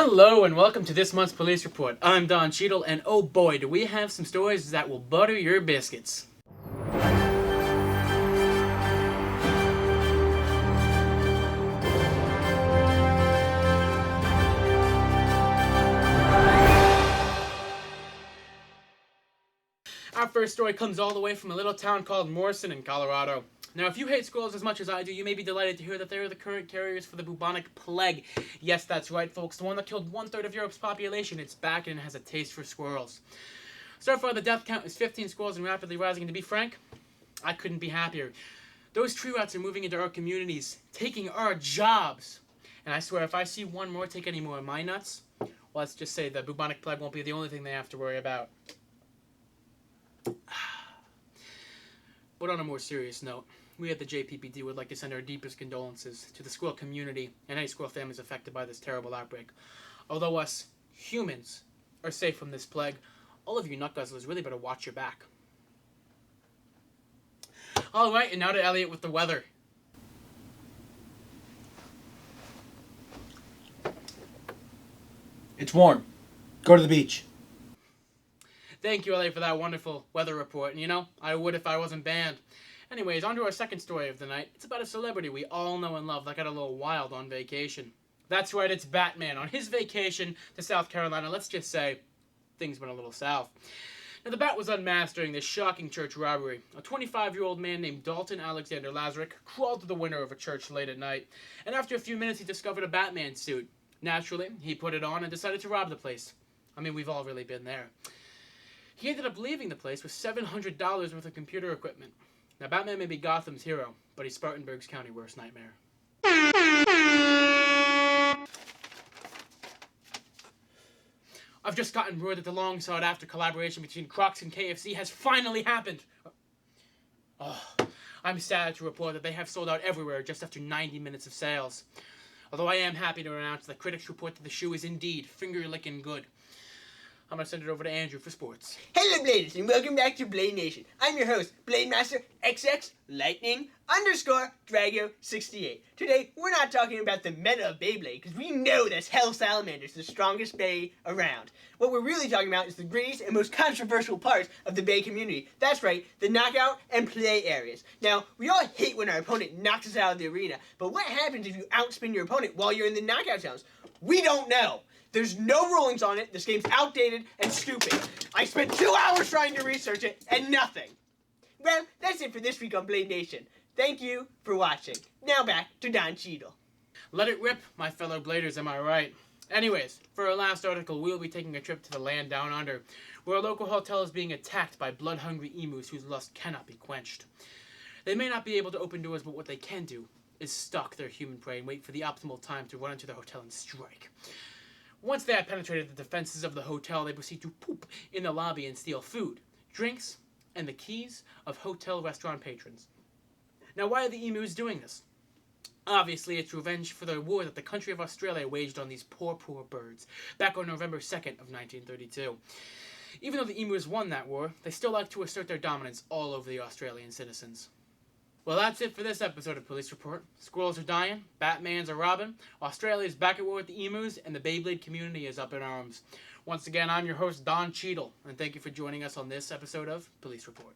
Hello and welcome to this month's Police Report. I'm Don Cheadle, and oh boy, do we have some stories that will butter your biscuits. Our first story comes all the way from a little town called Morrison in Colorado. Now, if you hate squirrels as much as I do, you may be delighted to hear that they are the current carriers for the bubonic plague. Yes, that's right, folks. The one that killed 1/3 of Europe's population. It's back and it has a taste for squirrels. So far, the death count is 15 squirrels and rapidly rising. And to be frank, I couldn't be happier. Those tree rats are moving into our communities, taking our jobs. And I swear, if I see one more take any more of my nuts, well, let's just say the bubonic plague won't be the only thing they have to worry about. But on a more serious note, we at the JPPD would like to send our deepest condolences to the squirrel community and any squirrel families affected by this terrible outbreak. Although us humans are safe from this plague, all of you nut guzzlers really better watch your back. Alright, and now to Elliot with the weather. It's warm. Go to the beach. Thank you, Elliot, for that wonderful weather report. And you know, I would if I wasn't banned. Anyways, on to our second story of the night. It's about a celebrity we all know and love that got a little wild on vacation. That's right, it's Batman. On his vacation to South Carolina, let's just say, things went a little south. Now, the Bat was unmasked during this shocking church robbery. A 25-year-old man named Dalton Alexander Lazarick crawled to the window of a church late at night, and after a few minutes he discovered a Batman suit. Naturally, he put it on and decided to rob the place. I mean, we've all really been there. He ended up leaving the place with $700 worth of computer equipment. Now, Batman may be Gotham's hero, but he's Spartanburg's county worst nightmare. I've just gotten word that the long-sought-after collaboration between Crocs and KFC has finally happened. Oh, I'm sad to report that they have sold out everywhere just after 90 minutes of sales. Although I am happy to announce that critics report that the shoe is indeed finger-licking good. I'm going to send it over to Andrew for sports. Hello, Bladers, and welcome back to Blade Nation. I'm your host, Blade Master XX Lightning Drago 68. Today, we're not talking about the meta of Beyblade, because we know that Hell Salamander's the strongest Bay around. What we're really talking about is the greatest and most controversial parts of the Bay community. That's right, the knockout and play areas. Now, we all hate when our opponent knocks us out of the arena, but what happens if you outspin your opponent while you're in the knockout zones? We don't know. There's no rulings on it. This game's outdated and stupid. I spent 2 hours trying to research it and nothing. Well, that's it for this week on Blade Nation. Thank you for watching. Now back to Don Cheadle. Let it rip, my fellow Bladers, am I right? Anyways, for our last article, we'll be taking a trip to the land down under, where a local hotel is being attacked by blood-hungry emus whose lust cannot be quenched. They may not be able to open doors, but what they can do is stalk their human prey and wait for the optimal time to run into the hotel and strike. Once they have penetrated the defenses of the hotel, they proceed to poop in the lobby and steal food, drinks, and the keys of hotel restaurant patrons. Now, why are the emus doing this? Obviously, it's revenge for the war that the country of Australia waged on these poor, poor birds back on November 2nd of 1932. Even though the emus won that war, they still like to assert their dominance all over the Australian citizens. Well, that's it for this episode of Police Report. Squirrels are dying, Batmans are robbing, Australia's back at war with the emus, and the Beyblade community is up in arms. Once again, I'm your host, Don Cheadle, and thank you for joining us on this episode of Police Report.